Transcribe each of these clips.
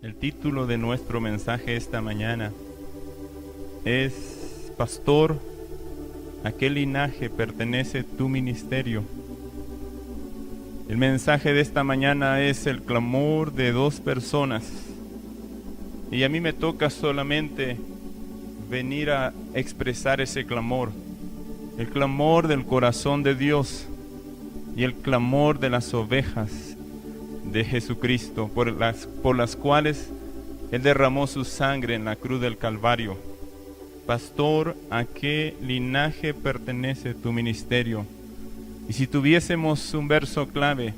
El título de nuestro mensaje esta mañana es Pastor, ¿a qué linaje pertenece tu ministerio? El mensaje de esta mañana es el clamor de dos personas, y a mí me toca solamente venir a expresar ese clamor, el clamor del corazón de Dios y el clamor de las ovejas de Jesucristo, por las cuales Él derramó su sangre en la cruz del Calvario. Pastor, ¿a qué linaje pertenece tu ministerio? Y si tuviésemos un verso clave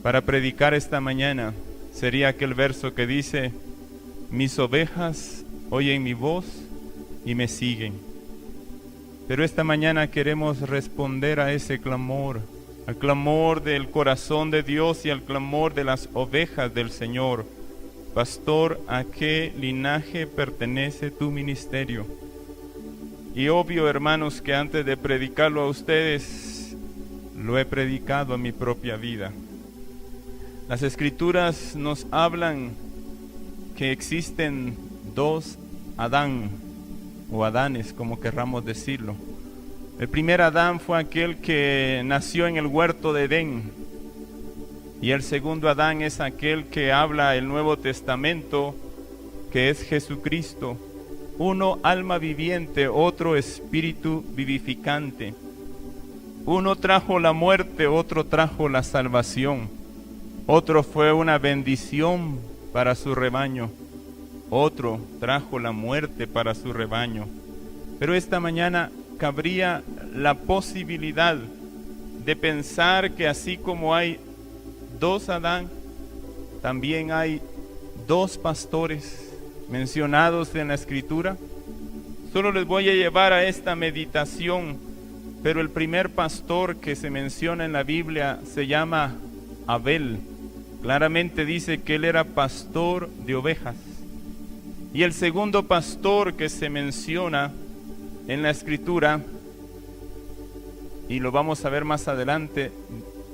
para predicar esta mañana, sería aquel verso que dice: mis ovejas oyen mi voz y me siguen. Pero esta mañana queremos responder a ese clamor, al clamor del corazón de Dios y al clamor de las ovejas del Señor. Pastor, ¿a qué linaje pertenece tu ministerio? Y obvio, hermanos, que antes de predicarlo a ustedes, lo he predicado a mi propia vida. Las Escrituras nos hablan que existen dos Adán, o Adanes, como querramos decirlo. El primer Adán fue aquel que nació en el huerto de Edén, y el segundo Adán es aquel que habla el Nuevo Testamento, que es Jesucristo. Uno alma viviente, otro espíritu vivificante. Uno trajo la muerte, otro trajo la salvación. Otro fue una bendición para su rebaño, otro trajo la muerte para su rebaño. Pero esta mañana cabría la posibilidad de pensar que así como hay dos Adán, también hay dos pastores mencionados en la Escritura. Solo les voy a llevar a esta meditación, pero el primer pastor que se menciona en la Biblia se llama Abel. Claramente dice que él era pastor de ovejas. Y el segundo pastor que se menciona en la Escritura, y lo vamos a ver más adelante,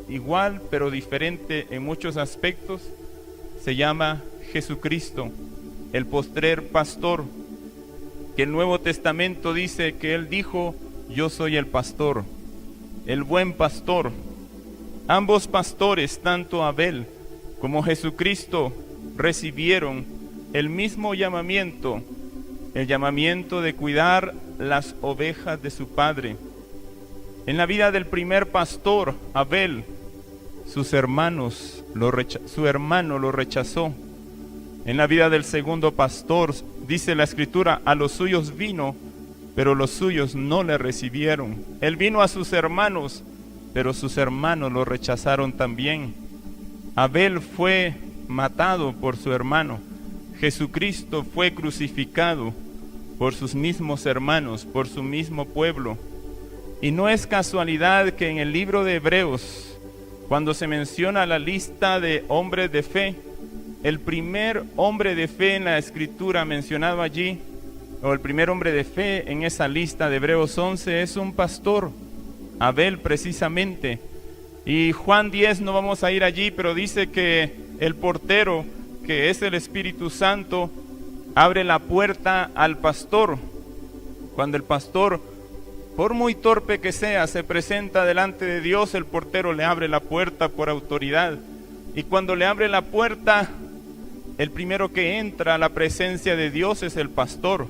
igual pero diferente en muchos aspectos, se llama Jesucristo, el postrer pastor, que el Nuevo Testamento dice que Él dijo: yo soy el pastor, el buen pastor. Ambos pastores, tanto Abel como Jesucristo, recibieron el mismo llamamiento, el llamamiento de cuidar las ovejas de su padre. En la vida del primer pastor, Abel, su hermano lo rechazó. En la vida del segundo pastor, dice la Escritura, a los suyos vino, pero los suyos no le recibieron. Él vino a sus hermanos, pero sus hermanos lo rechazaron también. Abel fue matado por su hermano. Jesucristo fue crucificado por sus mismos hermanos, por su mismo pueblo. Y no es casualidad que en el libro de Hebreos, cuando se menciona la lista de hombres de fe, el primer hombre de fe en la Escritura mencionado allí, o el primer hombre de fe en esa lista de Hebreos 11, es un pastor, Abel precisamente. Y Juan 10, no vamos a ir allí, pero dice que el portero, que es el Espíritu Santo, abre la puerta al pastor. Cuando el pastor, por muy torpe que sea, se presenta delante de Dios, el portero le abre la puerta por autoridad. Y cuando le abre la puerta, el primero que entra a la presencia de Dios es el pastor,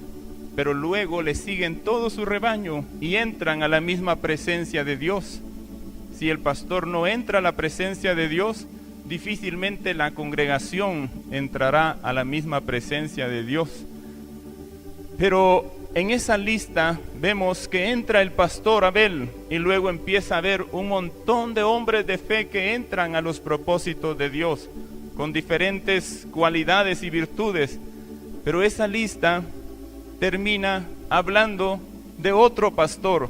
pero luego le siguen todo su rebaño y entran a la misma presencia de Dios. Si el pastor no entra a la presencia de Dios, difícilmente la congregación entrará a la misma presencia de Dios. Pero en esa lista vemos que entra el pastor Abel y luego empieza a haber un montón de hombres de fe que entran a los propósitos de Dios con diferentes cualidades y virtudes. Pero esa lista termina hablando de otro pastor.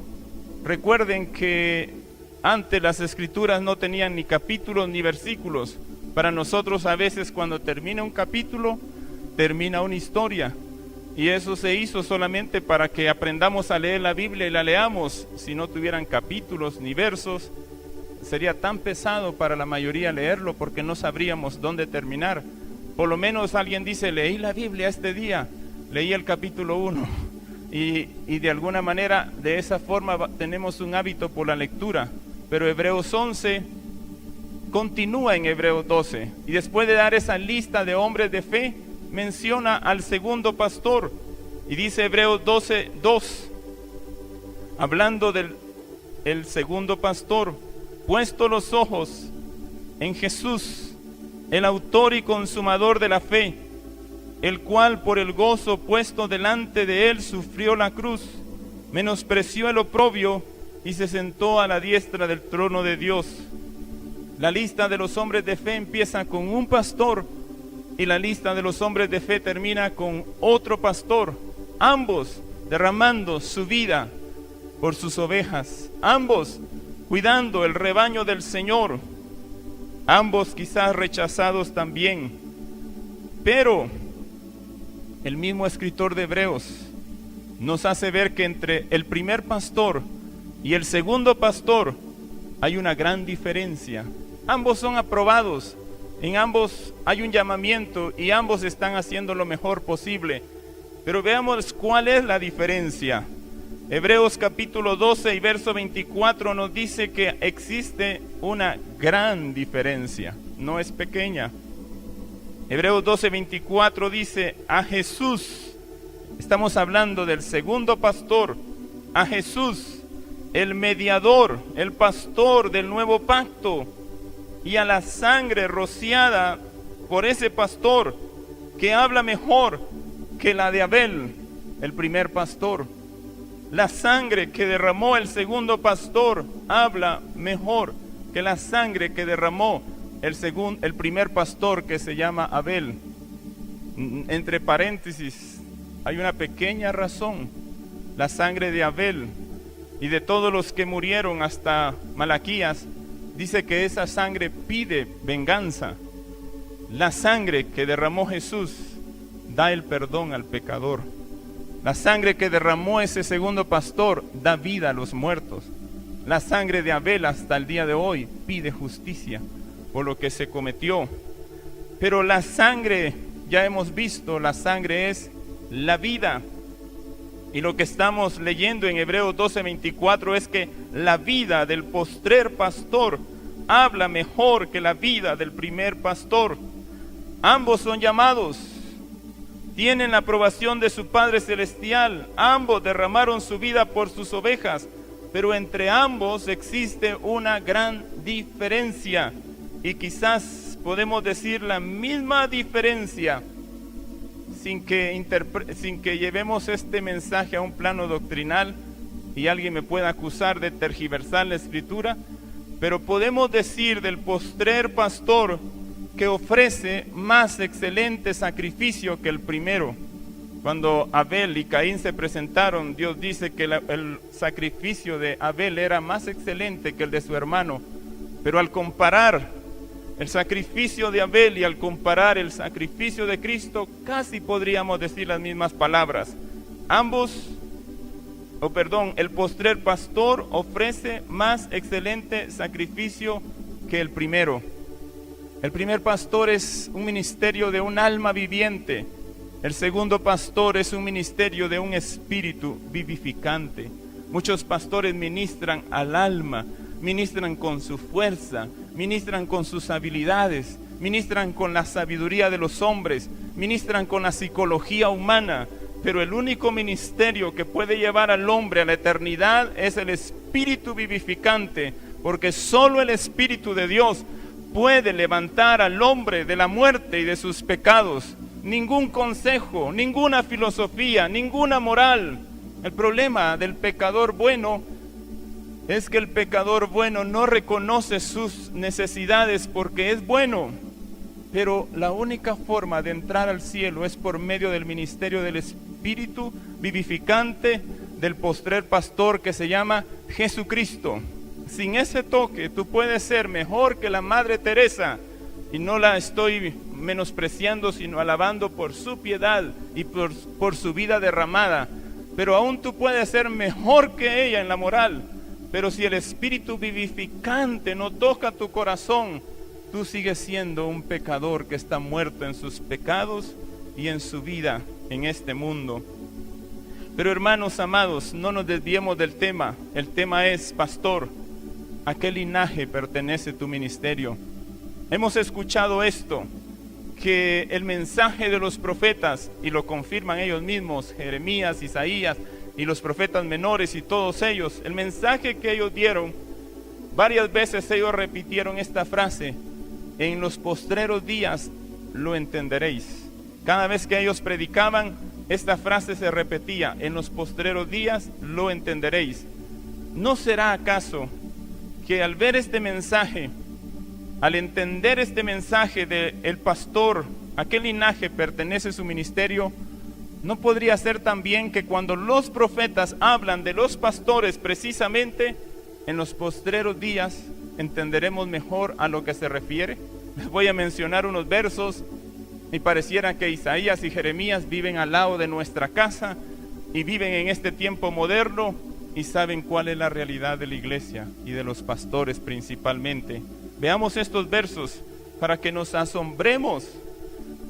Recuerden que antes las Escrituras no tenían ni capítulos ni versículos. Para nosotros a veces cuando termina un capítulo, termina una historia. Y eso se hizo solamente para que aprendamos a leer la Biblia y la leamos. Si no tuvieran capítulos ni versos, sería tan pesado para la mayoría leerlo porque no sabríamos dónde terminar. Por lo menos alguien dice, leí la Biblia este día, leí el capítulo 1. Y de alguna manera, de esa forma tenemos un hábito por la lectura. Pero Hebreos 11 continúa en Hebreos 12. Y después de dar esa lista de hombres de fe, menciona al segundo pastor. Y dice Hebreos 12:2, hablando del segundo pastor: puesto los ojos en Jesús, el autor y consumador de la fe, el cual por el gozo puesto delante de él sufrió la cruz, menospreció el oprobio y se sentó a la diestra del trono de Dios. La lista de los hombres de fe empieza con un pastor y la lista de los hombres de fe termina con otro pastor, ambos derramando su vida por sus ovejas, ambos cuidando el rebaño del Señor, ambos quizás rechazados también. Pero el mismo escritor de Hebreos nos hace ver que entre el primer pastor y el segundo pastor hay una gran diferencia. Ambos son aprobados, en ambos hay un llamamiento y ambos están haciendo lo mejor posible. Pero veamos cuál es la diferencia. Hebreos capítulo 12 y verso 24 nos dice que existe una gran diferencia, no es pequeña. Hebreos 12:24 dice: a Jesús, estamos hablando del segundo pastor, a Jesús, el mediador, el pastor del nuevo pacto, y a la sangre rociada por ese pastor, que habla mejor que la de Abel, el primer pastor. La sangre que derramó el segundo pastor habla mejor que la sangre que derramó el primer pastor, que se llama Abel. Entre paréntesis, hay una pequeña razón. La sangre de Abel y de todos los que murieron hasta Malaquías dice que esa sangre pide venganza. La sangre que derramó Jesús da el perdón al pecador. La sangre que derramó ese segundo pastor da vida a los muertos. La sangre de Abel hasta el día de hoy pide justicia por lo que se cometió. Pero la sangre, ya hemos visto, la sangre es la vida. Y lo que estamos leyendo en Hebreos 12:24 es que la vida del postrer pastor habla mejor que la vida del primer pastor. Ambos son llamados, tienen la aprobación de su Padre Celestial, ambos derramaron su vida por sus ovejas, pero entre ambos existe una gran diferencia. Y quizás podemos decir la misma diferencia sin que llevemos este mensaje a un plano doctrinal y alguien me pueda acusar de tergiversar la escritura, pero podemos decir del postrer pastor que ofrece más excelente sacrificio que el primero. Cuando Abel y Caín se presentaron, Dios dice que el sacrificio de Abel era más excelente que el de su hermano. Pero al comparar el sacrificio de Abel y al comparar el sacrificio de Cristo, casi podríamos decir las mismas palabras. El postrer pastor ofrece más excelente sacrificio que el primero. El primer pastor es un ministerio de un alma viviente. El segundo pastor es un ministerio de un espíritu vivificante. Muchos pastores ministran al alma, ministran con su fuerza, ministran con sus habilidades, ministran con la sabiduría de los hombres, ministran con la psicología humana. Pero el único ministerio que puede llevar al hombre a la eternidad es el espíritu vivificante, porque solo el Espíritu de Dios puede levantar al hombre de la muerte y de sus pecados. Ningún consejo, ninguna filosofía, ninguna moral. El problema del pecador bueno es que el pecador bueno no reconoce sus necesidades porque es bueno. Pero la única forma de entrar al cielo es por medio del ministerio del Espíritu vivificante del postrer pastor que se llama Jesucristo. Sin ese toque tú puedes ser mejor que la Madre Teresa, y no la estoy menospreciando sino alabando por su piedad y por su vida derramada, pero aún tú puedes ser mejor que ella en la moral. Pero si el Espíritu vivificante no toca tu corazón, tú sigues siendo un pecador que está muerto en sus pecados y en su vida en este mundo. Pero hermanos amados, no nos desviemos del tema. El tema es: pastor, ¿a qué linaje pertenece tu ministerio? Hemos escuchado esto, que el mensaje de los profetas, y lo confirman ellos mismos, Jeremías, Isaías y los profetas menores y todos ellos, el mensaje que ellos dieron, varias veces ellos repitieron esta frase: en los postreros días lo entenderéis. Cada vez que ellos predicaban, esta frase se repetía: en los postreros días lo entenderéis. ¿No será acaso que al ver este mensaje, al entender este mensaje del pastor, a qué linaje pertenece su ministerio, no podría ser también que cuando los profetas hablan de los pastores, precisamente en los postreros días entenderemos mejor a lo que se refiere? Les voy a mencionar unos versos. Y pareciera que Isaías y Jeremías viven al lado de nuestra casa y viven en este tiempo moderno y saben cuál es la realidad de la iglesia y de los pastores principalmente. Veamos estos versos para que nos asombremos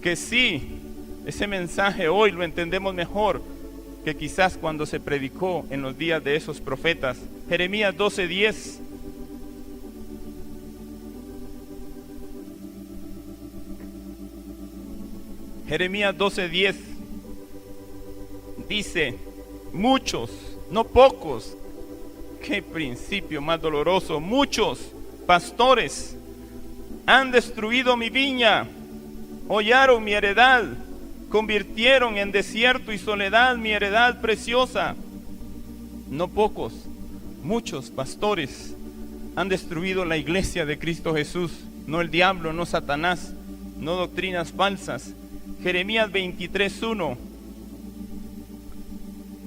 que sí, ese mensaje hoy lo entendemos mejor que quizás cuando se predicó en los días de esos profetas. Jeremías 12:10. Jeremías 12:10 dice: muchos, no pocos, qué principio más doloroso, muchos pastores han destruido mi viña, hollaron mi heredad, convirtieron en desierto y soledad mi heredad preciosa. No pocos, muchos pastores han destruido la iglesia de Cristo Jesús, no el diablo, no Satanás, no doctrinas falsas. Jeremías 23:1.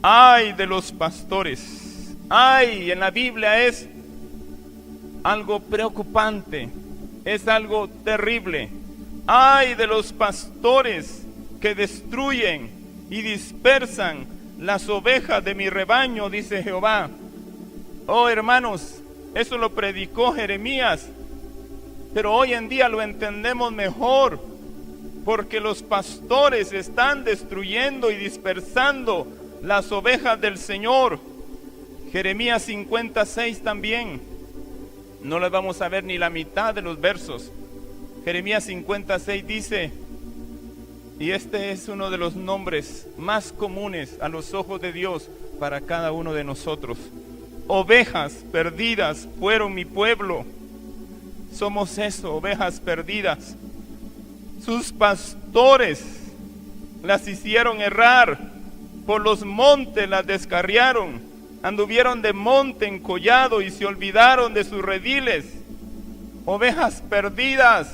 Ay de los pastores. Ay, en la Biblia es algo preocupante, es algo terrible. Ay de los pastores que destruyen y dispersan las ovejas de mi rebaño, dice Jehová. Oh hermanos, eso lo predicó Jeremías, pero hoy en día lo entendemos mejor, porque los pastores están destruyendo y dispersando las ovejas del Señor. Jeremías 56 también. No les vamos a ver ni la mitad de los versos. Jeremías 56 dice, y este es uno de los nombres más comunes a los ojos de Dios para cada uno de nosotros: ovejas perdidas fueron mi pueblo. Somos eso, ovejas perdidas. Sus pastores las hicieron errar, por los montes las descarriaron, anduvieron de monte en collado y se olvidaron de sus rediles. Ovejas perdidas,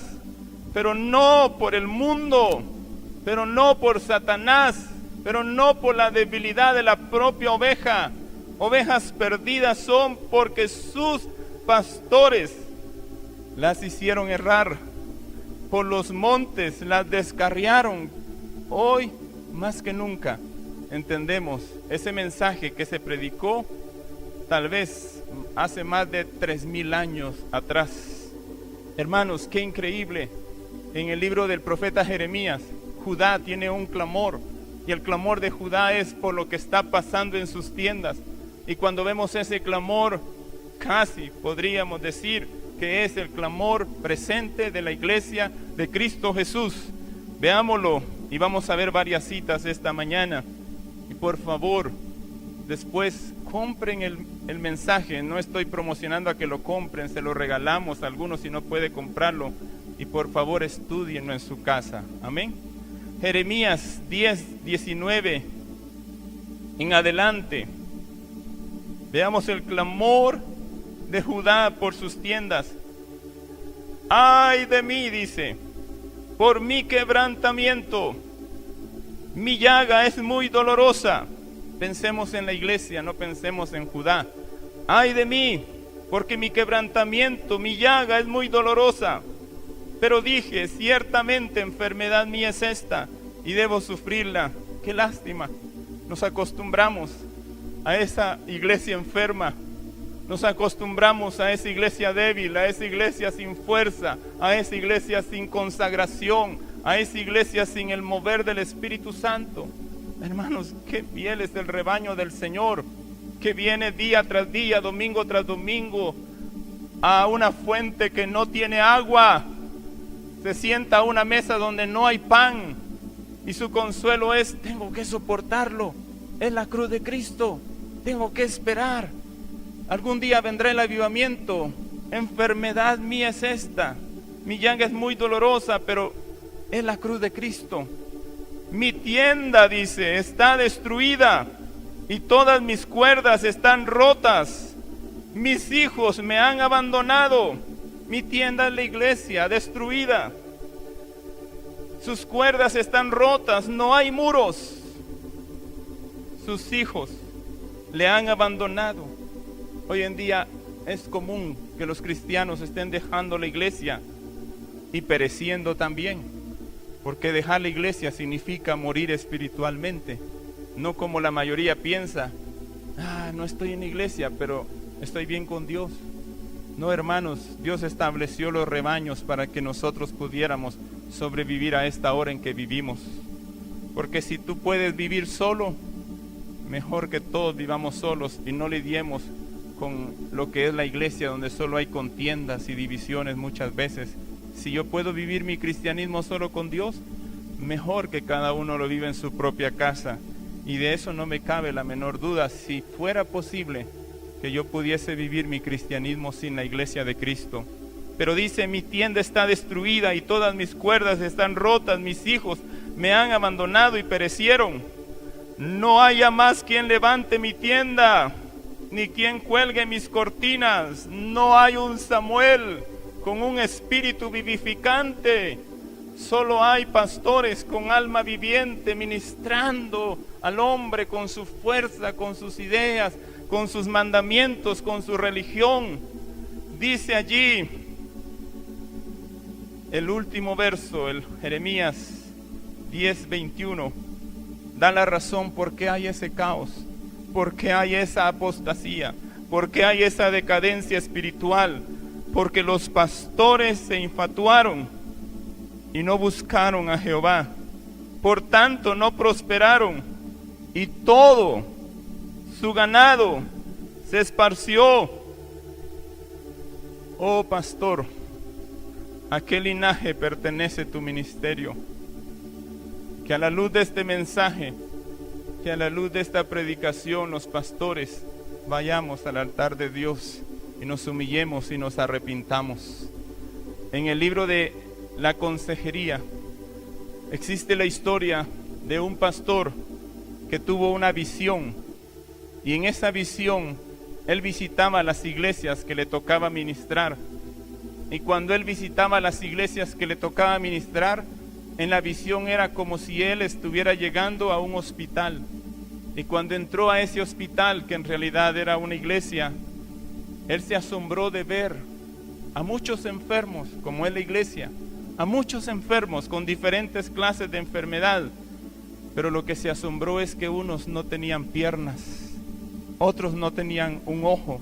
pero no por el mundo, pero no por Satanás, pero no por la debilidad de la propia oveja. Ovejas perdidas son porque sus pastores las hicieron errar, por los montes las descarriaron. Hoy más que nunca entendemos ese mensaje que se predicó tal vez hace más de 3000 años atrás. Hermanos, qué increíble. En el libro del profeta Jeremías, Judá tiene un clamor, y el clamor de Judá es por lo que está pasando en sus tiendas. Y cuando vemos ese clamor, casi podríamos decir que es el clamor presente de la iglesia de Cristo Jesús. Veámoslo y vamos a ver varias citas esta mañana. Y por favor, después compren el mensaje. No estoy promocionando a que lo compren, se lo regalamos a algunos si no puede comprarlo. Y por favor estudienlo en su casa. Amén. Jeremías 10:19 en adelante. Veamos el clamor de Judá por sus tiendas. Ay de mí, dice, por mi quebrantamiento, mi llaga es muy dolorosa. Pensemos en la iglesia, no pensemos en Judá. Ay de mí, porque mi quebrantamiento, mi llaga es muy dolorosa. Pero dije, ciertamente enfermedad mía es esta, y debo sufrirla. Qué lástima, nos acostumbramos a esa iglesia enferma, Nos acostumbramos a esa iglesia débil, a esa iglesia sin fuerza, a esa iglesia sin consagración, a esa iglesia sin el mover del Espíritu Santo. Hermanos, qué fiel es el rebaño del Señor, que viene día tras día, domingo tras domingo, a una fuente que no tiene agua. Se sienta a una mesa donde no hay pan, y su consuelo es: tengo que soportarlo, es la cruz de Cristo, tengo que esperar. Algún día vendrá el avivamiento. Enfermedad mía es esta, mi llaga es muy dolorosa, pero es la cruz de Cristo. Mi tienda, dice, está destruida y todas mis cuerdas están rotas. Mis hijos me han abandonado. Mi tienda es la iglesia destruida. Sus cuerdas están rotas, no hay muros. Sus hijos le han abandonado. Hoy en día es común que los cristianos estén dejando la iglesia y pereciendo también, porque dejar la iglesia significa morir espiritualmente, no como la mayoría piensa: no estoy en la iglesia, pero estoy bien con Dios. No, hermanos, Dios estableció los rebaños para que nosotros pudiéramos sobrevivir a esta hora en que vivimos, porque si tú puedes vivir solo, mejor que todos vivamos solos y no lidiemos con lo que es la iglesia, donde solo hay contiendas y divisiones muchas veces. Si yo puedo vivir mi cristianismo solo con Dios, mejor que cada uno lo vive en su propia casa. Y de eso no me cabe la menor duda. Si fuera posible que yo pudiese vivir mi cristianismo sin la iglesia de Cristo. Pero dice: mi tienda está destruida y todas mis cuerdas están rotas, mis hijos me han abandonado y perecieron. No haya más quien levante mi tienda, ni quien cuelgue mis cortinas. No hay un Samuel con un espíritu vivificante. Solo hay pastores con alma viviente ministrando al hombre con su fuerza, con sus ideas, con sus mandamientos, con su religión. Dice allí el último verso, el Jeremías 10:21, da la razón por qué hay ese caos, por qué hay esa apostasía, por qué hay esa decadencia espiritual. Porque los pastores se infatuaron y no buscaron a Jehová. Por tanto no prosperaron, y todo su ganado se esparció. Oh pastor, ¿a qué linaje pertenece tu ministerio? Que a la luz de este mensaje, que a la luz de esta predicación, los pastores vayamos al altar de Dios y nos humillemos y nos arrepintamos. En el libro de la consejería existe la historia de un pastor que tuvo una visión, y en esa visión él visitaba las iglesias que le tocaba ministrar. Y cuando él visitaba las iglesias que le tocaba ministrar, en la visión era como si él estuviera llegando a un hospital. Y cuando entró a ese hospital, que en realidad era una iglesia, él se asombró de ver a muchos enfermos, como es la iglesia, a muchos enfermos con diferentes clases de enfermedad. Pero lo que se asombró es que unos no tenían piernas, otros no tenían un ojo,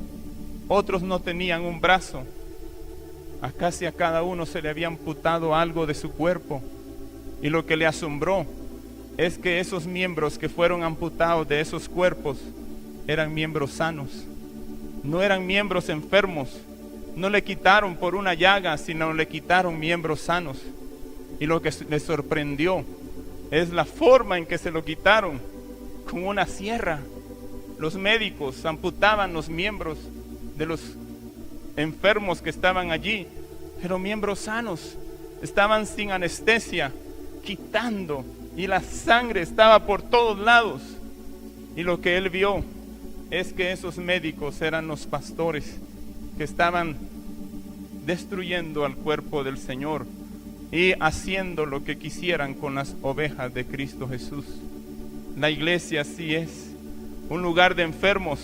otros no tenían un brazo. A casi a cada uno se le había amputado algo de su cuerpo. Y lo que le asombró es que esos miembros que fueron amputados de esos cuerpos eran miembros sanos. No eran miembros enfermos. No le quitaron por una llaga, sino le quitaron miembros sanos. Y lo que le sorprendió es la forma en que se lo quitaron, con una sierra. Los médicos amputaban los miembros de los enfermos que estaban allí, pero miembros sanos, estaban sin anestesia, quitando, y la sangre estaba por todos lados. Y lo que él vio es que esos médicos eran los pastores que estaban destruyendo al cuerpo del Señor y haciendo lo que quisieran con las ovejas de Cristo Jesús. La iglesia sí es un lugar de enfermos,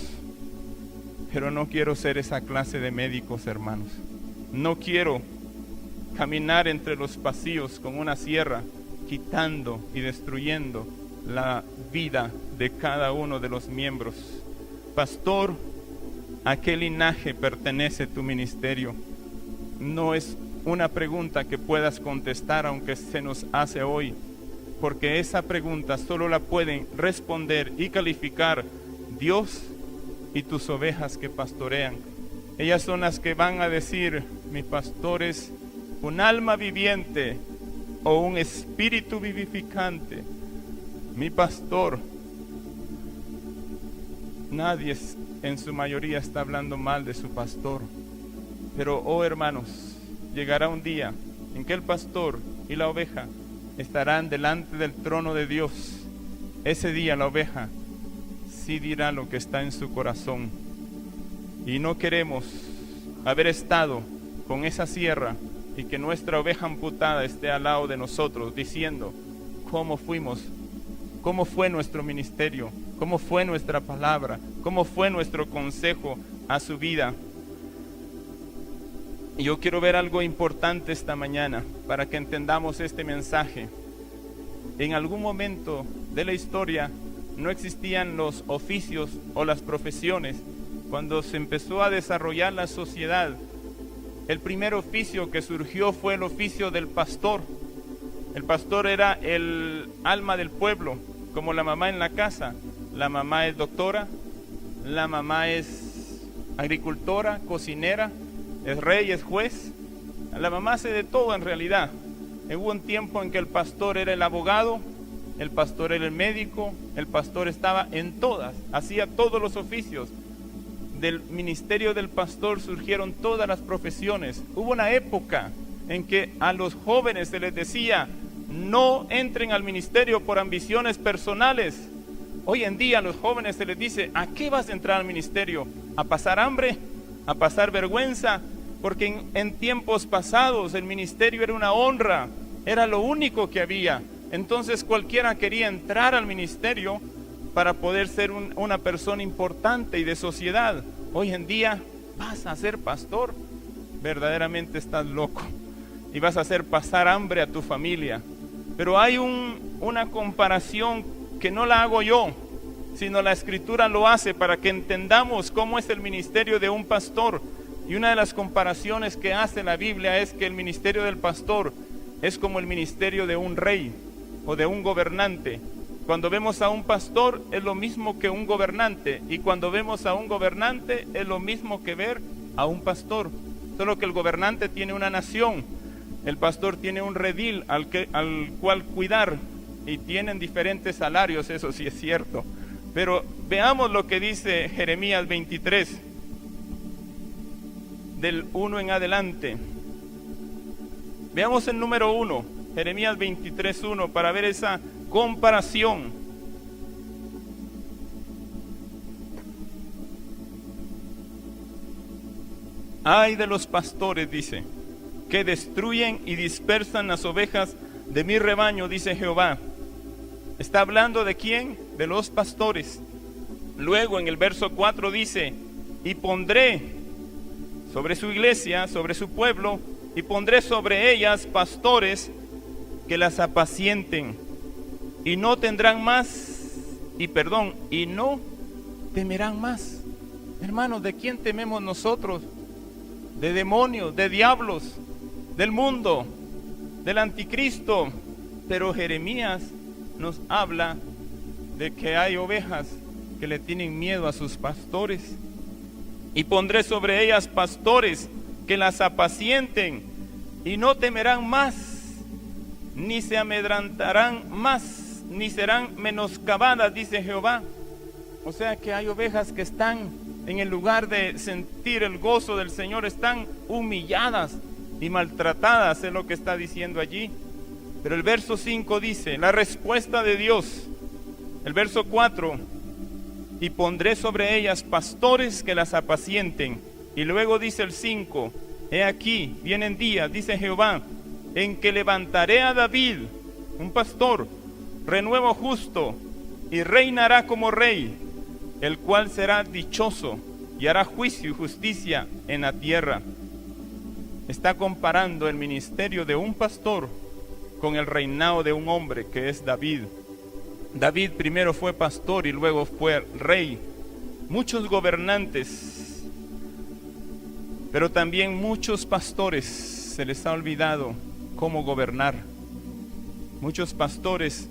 pero no quiero ser esa clase de médicos, hermanos. No quiero caminar entre los pasillos con una sierra, quitando y destruyendo la vida de cada uno de los miembros. Pastor, ¿a qué linaje pertenece tu ministerio? No es una pregunta que puedas contestar aunque se nos hace hoy, porque esa pregunta solo la pueden responder y calificar Dios y tus ovejas que pastorean. Ellas son las que van a decir: mi pastor es un alma viviente o un espíritu vivificante. Mi pastor. Nadie en su mayoría está hablando mal de su pastor, pero oh hermanos, llegará un día en que el pastor y la oveja estarán delante del trono de Dios. Ese día la oveja sí dirá lo que está en su corazón, y no queremos haber estado con esa sierra y que nuestra oveja amputada esté al lado de nosotros diciendo cómo fuimos, cómo fue nuestro ministerio, cómo fue nuestra palabra, cómo fue nuestro consejo a su vida. Y yo quiero ver algo importante esta mañana para que entendamos este mensaje. En algún momento de la historia no existían los oficios o las profesiones. Cuando se empezó a desarrollar la sociedad, el primer oficio que surgió fue el oficio del pastor. El pastor era el alma del pueblo, como la mamá en la casa. La mamá es doctora, la mamá es agricultora, cocinera, es rey, es juez. La mamá hace de todo en realidad. Hubo un tiempo en que el pastor era el abogado, el pastor era el médico, el pastor estaba en todas, hacía todos los oficios. Del ministerio del pastor surgieron todas las profesiones. Hubo una época en que a los jóvenes se les decía: no entren al ministerio por ambiciones personales. Hoy en día a los jóvenes se les dice: ¿a qué vas a entrar al ministerio? ¿A pasar hambre? ¿A pasar vergüenza? Porque en tiempos pasados el ministerio era una honra, era lo único que había. Entonces cualquiera quería entrar al ministerio para poder ser una persona importante y de sociedad. Hoy en día, ¿vas a ser pastor? Verdaderamente estás loco y vas a hacer pasar hambre a tu familia. Pero hay una comparación que no la hago yo, sino la Escritura lo hace para que entendamos cómo es el ministerio de un pastor. Y una de las comparaciones que hace la Biblia es que el ministerio del pastor es como el ministerio de un rey o de un gobernante. Cuando vemos a un pastor es lo mismo que un gobernante, y cuando vemos a un gobernante es lo mismo que ver a un pastor, solo que el gobernante tiene una nación, el pastor tiene un redil al cual cuidar, y tienen diferentes salarios, eso sí es cierto. Pero veamos lo que dice Jeremías 23, del 1 en adelante. Veamos el número 1, Jeremías 23:1, para ver esa comparación. Ay de los pastores, dice, que destruyen y dispersan las ovejas de mi rebaño, dice Jehová. ¿Está hablando de quién? De los pastores. Luego en el verso 4 dice: y pondré sobre su iglesia, sobre su pueblo, y pondré sobre ellas pastores que las apacienten, y no tendrán más, y no temerán más. Hermanos, ¿de quién tememos nosotros? De demonios, de diablos, del mundo, del anticristo. Pero Jeremías nos habla de que hay ovejas que le tienen miedo a sus pastores. Y pondré sobre ellas pastores que las apacienten, y no temerán más, ni se amedrentarán más, ni serán menoscabadas, dice Jehová. O sea que hay ovejas que están, en el lugar de sentir el gozo del Señor, están humilladas y maltratadas, es lo que está diciendo allí. Pero el verso 5 dice, la respuesta de Dios. El verso 4, y pondré sobre ellas pastores que las apacienten. Y luego dice el 5, he aquí, vienen días, dice Jehová, en que levantaré a David, un pastor, renuevo justo, y reinará como rey, el cual será dichoso, y hará juicio y justicia en la tierra. Está comparando el ministerio de un pastor con el reinado de un hombre que es David. David primero fue pastor y luego fue rey. Muchos gobernantes Pero también muchos pastores se les ha olvidado cómo gobernar. Muchos pastores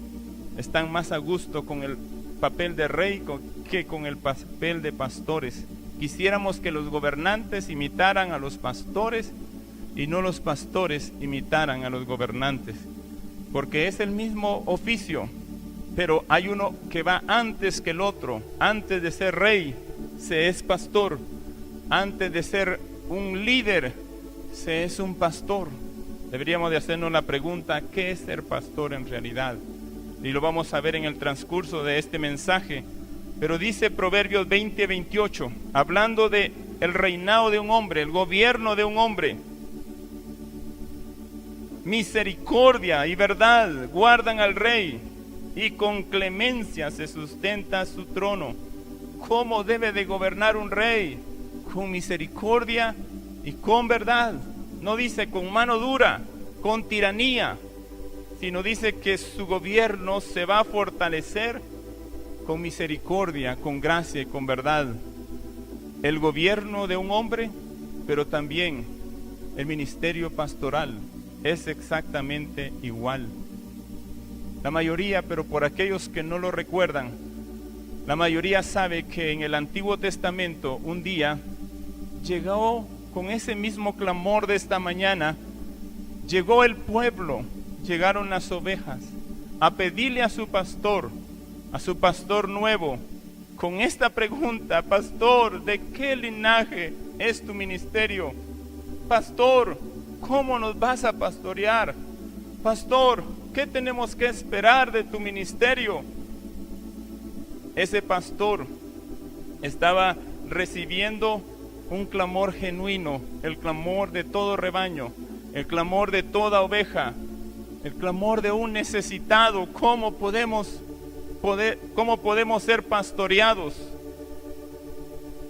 están más a gusto con el papel de rey que con el papel de pastores. Quisiéramos que los gobernantes imitaran a los pastores y no los pastores imitaran a los gobernantes, porque es el mismo oficio, pero hay uno que va antes que el otro. Antes de ser rey, se es pastor. Antes de ser un líder, se es un pastor. Deberíamos de hacernos la pregunta, ¿qué es ser pastor en realidad? Y lo vamos a ver en el transcurso de este mensaje. Pero dice Proverbios 20:28, hablando de el reinado de un hombre, el gobierno de un hombre: misericordia y verdad guardan al rey, y con clemencia se sustenta su trono. ¿Cómo debe de gobernar un rey? Con misericordia y con verdad. No dice con mano dura, con tiranía, sino dice que su gobierno se va a fortalecer con misericordia, con gracia y con verdad. El gobierno de un hombre, pero también el ministerio pastoral es exactamente igual. La mayoría, pero por aquellos que no lo recuerdan, la mayoría sabe que en el Antiguo Testamento un día llegó con ese mismo clamor de esta mañana, llegó el pueblo, llegaron las ovejas a pedirle a su pastor nuevo, con esta pregunta: pastor, ¿de qué linaje es tu ministerio? Pastor, ¿cómo nos vas a pastorear? Pastor, ¿qué tenemos que esperar de tu ministerio? Ese pastor estaba recibiendo un clamor genuino, el clamor de todo rebaño, el clamor de toda oveja, el clamor de un necesitado. ¿Cómo podemos ser pastoreados?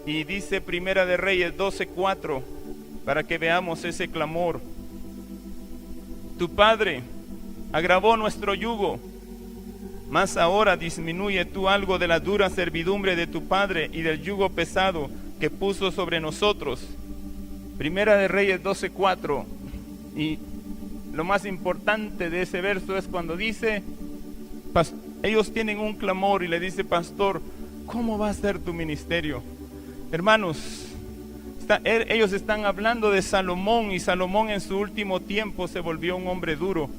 Y dice Primera de Reyes 12:4, para que veamos ese clamor: tu padre agravó nuestro yugo, mas ahora disminuye tú algo de la dura servidumbre de tu padre y del yugo pesado que puso sobre nosotros. Primera de Reyes 12:4. Y lo más importante de ese verso es cuando dice, ellos tienen un clamor y le dice: pastor, ¿cómo va a ser tu ministerio? Hermanos, ellos están hablando de Salomón, y Salomón en su último tiempo se volvió un hombre duro.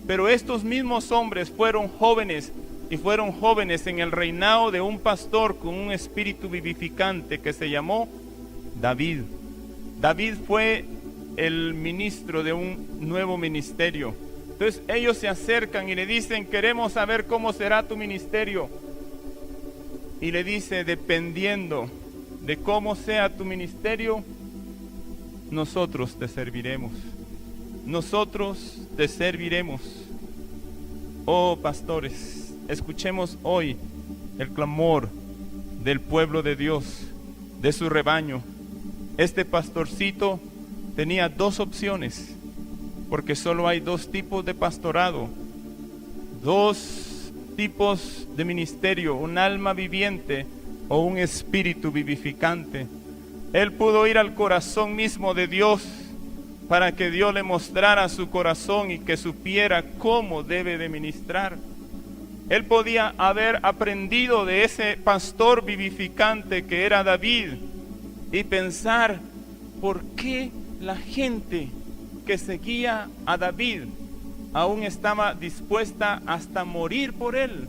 Pero estos mismos hombres fueron jóvenes, y fueron jóvenes en el reinado de un pastor con un espíritu vivificante que se llamó David. David fue el ministro de un nuevo ministerio. Entonces ellos se acercan y le dicen: queremos saber cómo será tu ministerio. Y le dice: dependiendo de cómo sea tu ministerio, nosotros te serviremos. Nosotros te serviremos. Oh pastores, escuchemos hoy el clamor del pueblo de Dios, de su rebaño. Este pastorcito tenía dos opciones, porque solo hay dos tipos de pastorado, dos tipos de ministerio: un alma viviente o un espíritu vivificante. Él pudo ir al corazón mismo de Dios para que Dios le mostrara su corazón y que supiera cómo debe de ministrar. Él podía haber aprendido de ese pastor vivificante que era David y pensar: ¿por qué la gente que seguía a David aún estaba dispuesta hasta morir por él?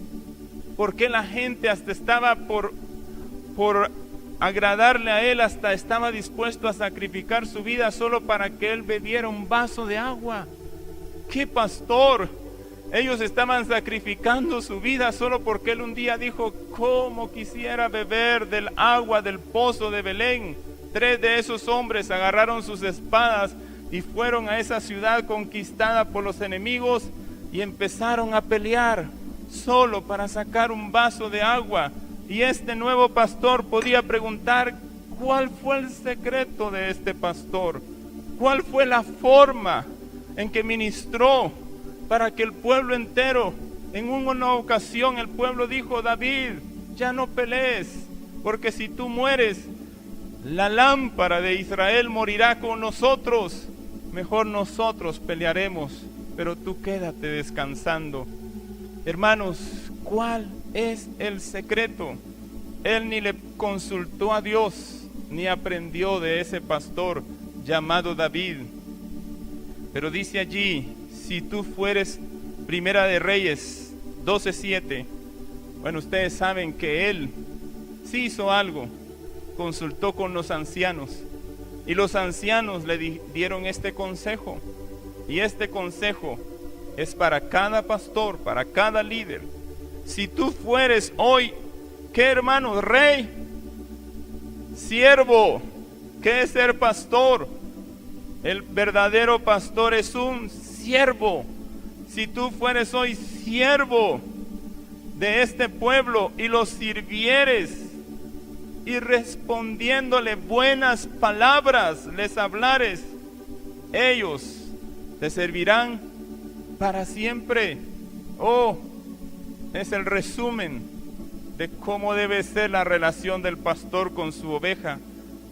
¿Por qué la gente hasta estaba por agradarle a él, hasta estaba dispuesto a sacrificar su vida solo para que él bebiera un vaso de agua? ¡Qué pastor! Ellos estaban sacrificando su vida solo porque él un día dijo: ¿cómo quisiera beber del agua del pozo de Belén? 3 de esos hombres agarraron sus espadas y fueron a esa ciudad conquistada por los enemigos y empezaron a pelear solo para sacar un vaso de agua. Y este nuevo pastor podía preguntar: ¿cuál fue el secreto de este pastor? ¿Cuál fue la forma en que ministró para que el pueblo entero, en una ocasión el pueblo dijo: David, ya no pelees, porque si tú mueres, La lámpara de Israel morirá con nosotros. Mejor nosotros pelearemos, pero tú quédate descansando. Hermanos, ¿cuál es el secreto? Él ni le consultó a Dios, ni aprendió de ese pastor llamado David. Pero dice allí, si tú fueres, Primera de Reyes 12:7, bueno, ustedes saben que él sí hizo algo, consultó con los ancianos, y los ancianos le dieron este consejo, y este consejo es para cada pastor, para cada líder. Si tú fueres hoy, ¿qué, hermano? Rey, siervo. ¿Qué es ser pastor? El verdadero pastor es un siervo. Si tú fueres hoy siervo de este pueblo y los sirvieres y respondiéndole buenas palabras les hablares, ellos te servirán para siempre. Oh, es el resumen de cómo debe ser la relación del pastor con su oveja.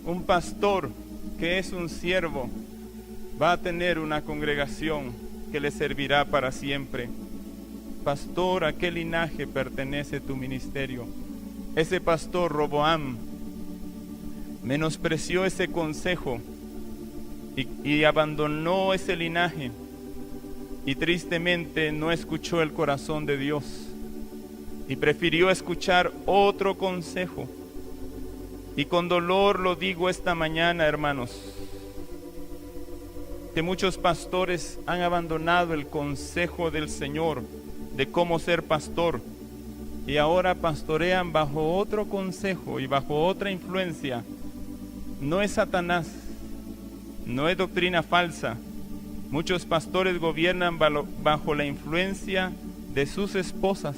Un pastor que es un siervo va a tener una congregación que le servirá para siempre. Pastor, ¿a qué linaje pertenece tu ministerio? Ese pastor Roboam menospreció ese consejo y abandonó ese linaje, y tristemente no escuchó el corazón de Dios y prefirió escuchar otro consejo. Y con dolor lo digo esta mañana, hermanos, que muchos pastores han abandonado el consejo del Señor de cómo ser pastor, y ahora pastorean bajo otro consejo y bajo otra influencia. No es Satanás, no es doctrina falsa. Muchos pastores gobiernan bajo la influencia de sus esposas,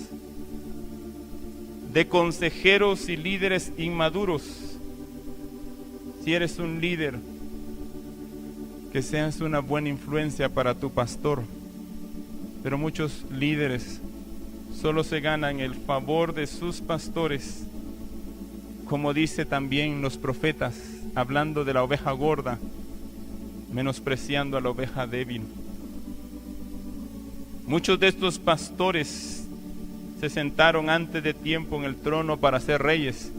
de consejeros y líderes inmaduros. Si eres un líder, que seas una buena influencia para tu pastor. Pero muchos líderes solo se ganan el favor de sus pastores, como dice también los profetas, hablando de la oveja gorda, menospreciando a la oveja débil. Muchos de estos pastores se sentaron antes de tiempo en el trono para ser reyes,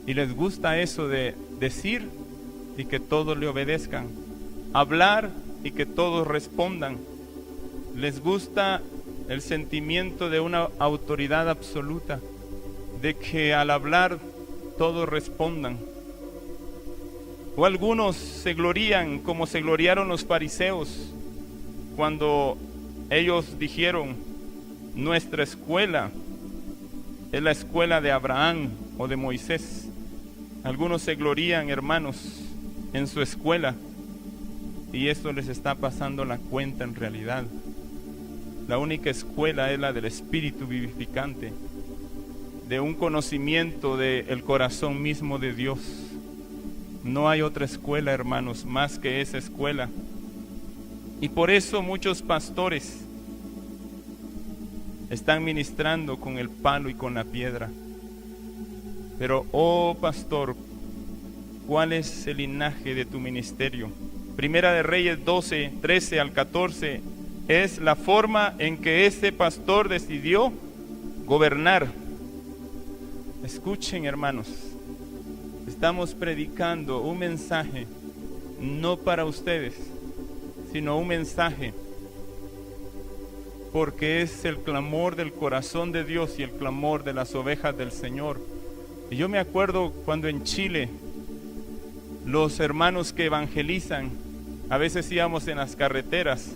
y les gusta eso de decir y que todos le obedezcan, hablar y que todos respondan. Les gusta el sentimiento de una autoridad absoluta, de que al hablar todos respondan. O algunos se glorían como se gloriaron los fariseos cuando ellos dijeron: nuestra escuela es la escuela de Abraham o de Moisés. Algunos se glorían, hermanos, en su escuela, y esto les está pasando la cuenta en realidad. La única escuela es la del Espíritu vivificante, de un conocimiento del corazón mismo de Dios. No hay otra escuela, hermanos, más que esa escuela. Y por eso muchos pastores están ministrando con el palo y con la piedra. Pero, oh pastor, ¿cuál es el linaje de tu ministerio? Primera de Reyes 12, 13 al 14 es la forma en que ese pastor decidió gobernar. Escuchen, hermanos, estamos predicando un mensaje no para ustedes, sino un mensaje porque es el clamor del corazón de Dios y el clamor de las ovejas del Señor. Y yo me acuerdo cuando en Chile los hermanos que evangelizan, a veces íbamos en las carreteras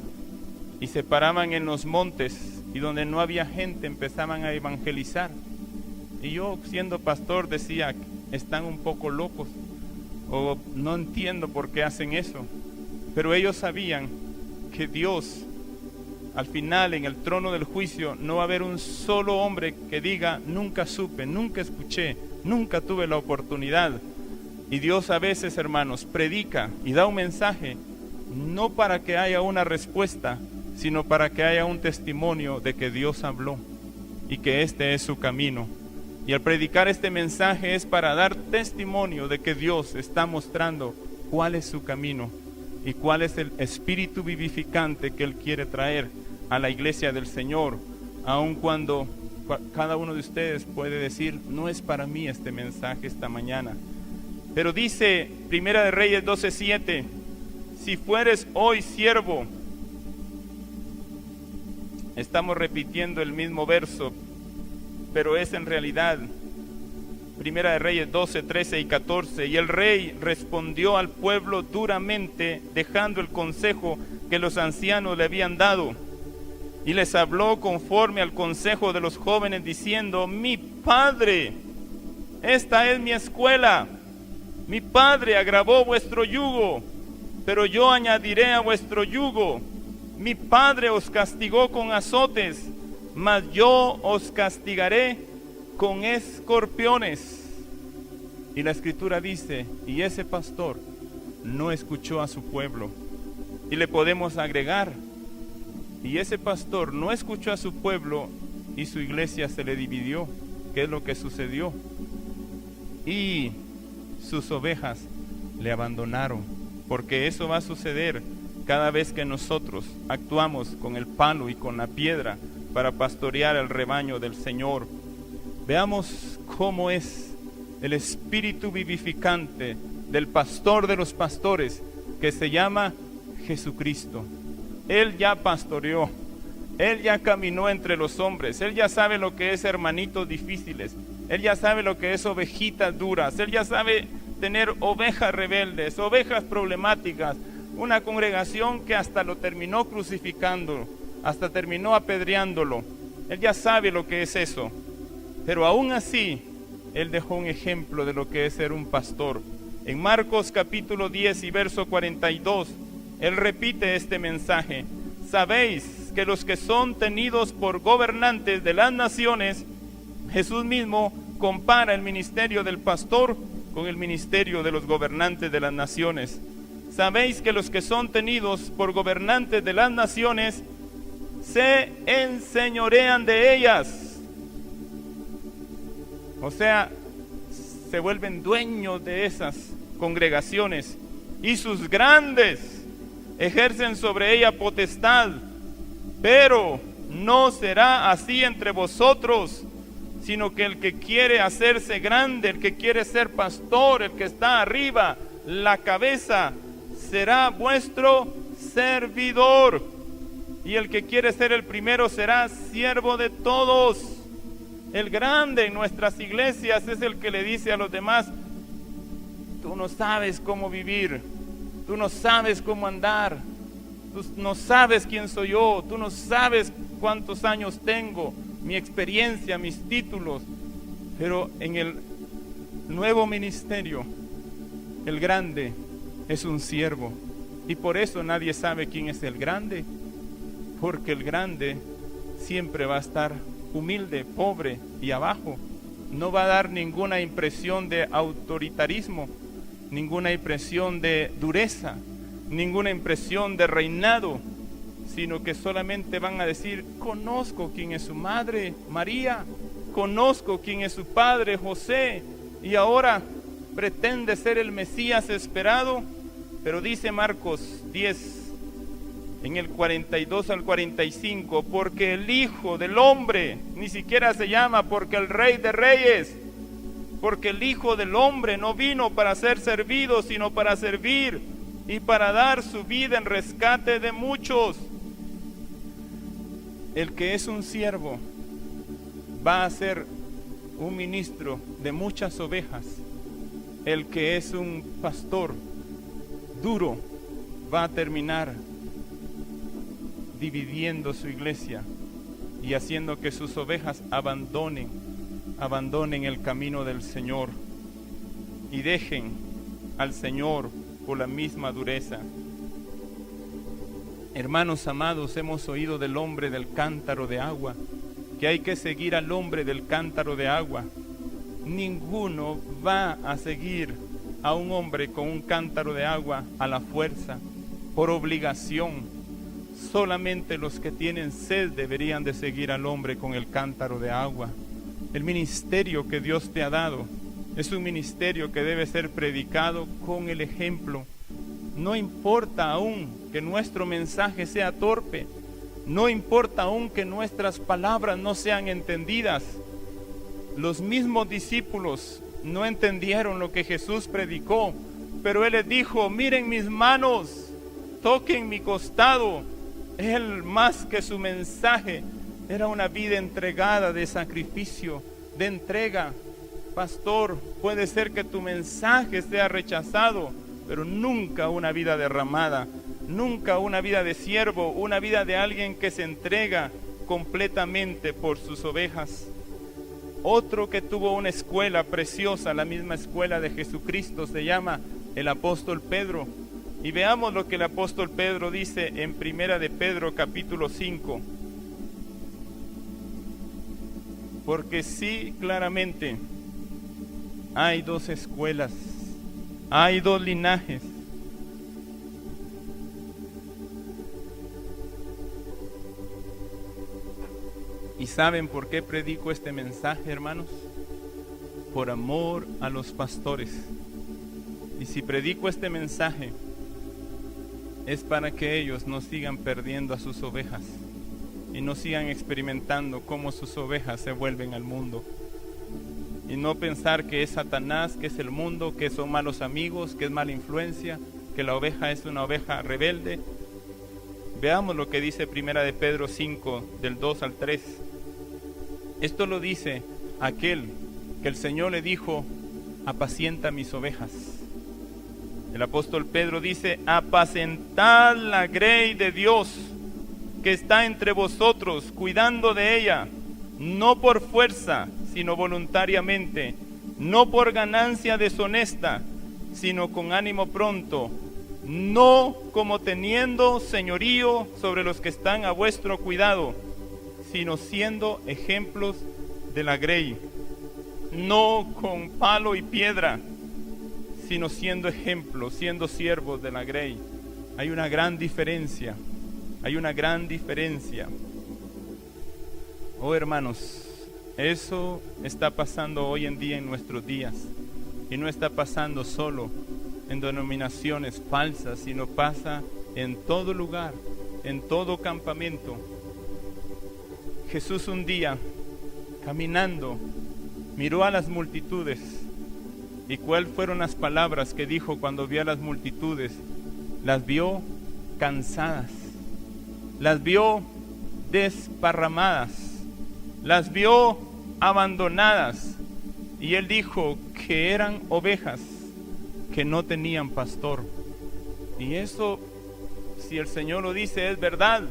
y se paraban en los montes, y donde no había gente empezaban a evangelizar. Y yo, siendo pastor, decía: están un poco locos, o no entiendo por qué hacen eso. Pero ellos sabían que Dios, al final, en el trono del juicio, no va a haber un solo hombre que diga: nunca supe, nunca escuché, nunca tuve la oportunidad. Y Dios a veces, hermanos, predica y da un mensaje, no para que haya una respuesta, sino para que haya un testimonio de que Dios habló y que este es su camino. Y al predicar este mensaje es para dar testimonio de que Dios está mostrando cuál es su camino y cuál es el espíritu vivificante que Él quiere traer a la iglesia del Señor, aun cuando cada uno de ustedes puede decir, no es para mí este mensaje esta mañana. Pero dice Primera de Reyes 12:7, si fueres hoy siervo, estamos repitiendo el mismo verso, pero es en realidad Primera de Reyes 12, 13 y 14. Y el rey respondió al pueblo duramente, dejando el consejo que los ancianos le habían dado. Y les habló conforme al consejo de los jóvenes, diciendo, mi padre, esta es mi escuela. Mi padre agravó vuestro yugo, pero yo añadiré a vuestro yugo. Mi padre os castigó con azotes, mas yo os castigaré con escorpiones. Y la escritura dice, y ese pastor no escuchó a su pueblo. Y le podemos agregar, y ese pastor no escuchó a su pueblo y su iglesia se le dividió. ¿Qué es lo que sucedió? Y sus ovejas le abandonaron, porque eso va a suceder cada vez que nosotros actuamos con el palo y con la piedra para pastorear el rebaño del Señor. Veamos cómo es el espíritu vivificante del pastor de los pastores, que se llama Jesucristo. Él ya pastoreó, Él ya caminó entre los hombres, Él ya sabe lo que es hermanitos difíciles, Él ya sabe lo que es ovejitas duras, Él ya sabe tener ovejas rebeldes, ovejas problemáticas, una congregación que hasta lo terminó crucificando, hasta terminó apedreándolo. Él ya sabe lo que es eso. Pero aún así, Él dejó un ejemplo de lo que es ser un pastor. En Marcos capítulo 10 y verso 42, Él repite este mensaje. Sabéis que los que son tenidos por gobernantes de las naciones, Jesús mismo compara el ministerio del pastor con el ministerio de los gobernantes de las naciones. Sabéis que los que son tenidos por gobernantes de las naciones se enseñorean de ellas. O sea, se vuelven dueños de esas congregaciones y sus grandes ejercen sobre ella potestad. Pero no será así entre vosotros, sino que el que quiere hacerse grande, el que quiere ser pastor, el que está arriba, la cabeza, será vuestro servidor. Y el que quiere ser el primero será siervo de todos. El grande en nuestras iglesias es el que le dice a los demás, tú no sabes cómo vivir, tú no sabes cómo andar, tú no sabes quién soy yo, tú no sabes cuántos años tengo, mi experiencia, mis títulos. Pero en el nuevo ministerio, el grande es un siervo. Y por eso nadie sabe quién es el grande, porque el grande siempre va a estar humilde, pobre y abajo. No va a dar ninguna impresión de autoritarismo, ninguna impresión de dureza, ninguna impresión de reinado, sino que solamente van a decir, conozco quién es su madre, María, conozco quién es su padre, José, y ahora pretende ser el Mesías esperado. Pero dice Marcos 10, en el 42 al 45, porque el Hijo del Hombre, ni siquiera se llama porque el Rey de Reyes, porque el Hijo del Hombre no vino para ser servido, sino para servir y para dar su vida en rescate de muchos. El que es un siervo va a ser un ministro de muchas ovejas. El que es un pastor duro va a terminar dividiendo su iglesia y haciendo que sus ovejas abandonen el camino del Señor y dejen al Señor por la misma dureza. Hermanos amados, hemos oído del hombre del cántaro de agua, que hay que seguir al hombre del cántaro de agua. Ninguno va a seguir a un hombre con un cántaro de agua a la fuerza, por obligación. Solamente los que tienen sed deberían de seguir al hombre con el cántaro de agua. El ministerio que Dios te ha dado es un ministerio que debe ser predicado con el ejemplo. No importa aún que nuestro mensaje sea torpe, no importa aún que nuestras palabras no sean entendidas. Los mismos discípulos no entendieron lo que Jesús predicó, pero Él les dijo: miren mis manos, toquen mi costado. Él, más que su mensaje, era una vida entregada de sacrificio, de entrega. Pastor, puede ser que tu mensaje sea rechazado, pero nunca una vida derramada, nunca una vida de siervo, una vida de alguien que se entrega completamente por sus ovejas. Otro que tuvo una escuela preciosa, la misma escuela de Jesucristo, se llama el apóstol Pedro. Y veamos lo que el apóstol Pedro dice en Primera de Pedro capítulo 5. Porque sí, claramente, hay dos escuelas, hay dos linajes. ¿Y saben por qué predico este mensaje, hermanos? Por amor a los pastores. Y si predico este mensaje, es para que ellos no sigan perdiendo a sus ovejas y no sigan experimentando cómo sus ovejas se vuelven al mundo. Y no pensar que es Satanás, que es el mundo, que son malos amigos, que es mala influencia, que la oveja es una oveja rebelde. Veamos lo que dice Primera de Pedro 5, del 2 al 3. Esto lo dice aquel que el Señor le dijo: apacienta mis ovejas. El apóstol Pedro dice: apacentad la grey de Dios que está entre vosotros, cuidando de ella, no por fuerza, sino voluntariamente, no por ganancia deshonesta, sino con ánimo pronto, no como teniendo señorío sobre los que están a vuestro cuidado, sino siendo ejemplos de la grey, no con palo y piedra, sino siendo ejemplos, siendo siervos de la grey. Hay una gran diferencia, hay una gran diferencia. Oh, hermanos, eso está pasando hoy en día en nuestros días, y no está pasando solo en denominaciones falsas, sino pasa en todo lugar, en todo campamento. Jesús un día, caminando, miró a las multitudes. ¿Y cuáles fueron las palabras que dijo cuando vio a las multitudes? Las vio cansadas, las vio desparramadas, las vio abandonadas. Y Él dijo que eran ovejas que no tenían pastor. Y eso, si el Señor lo dice, es verdad.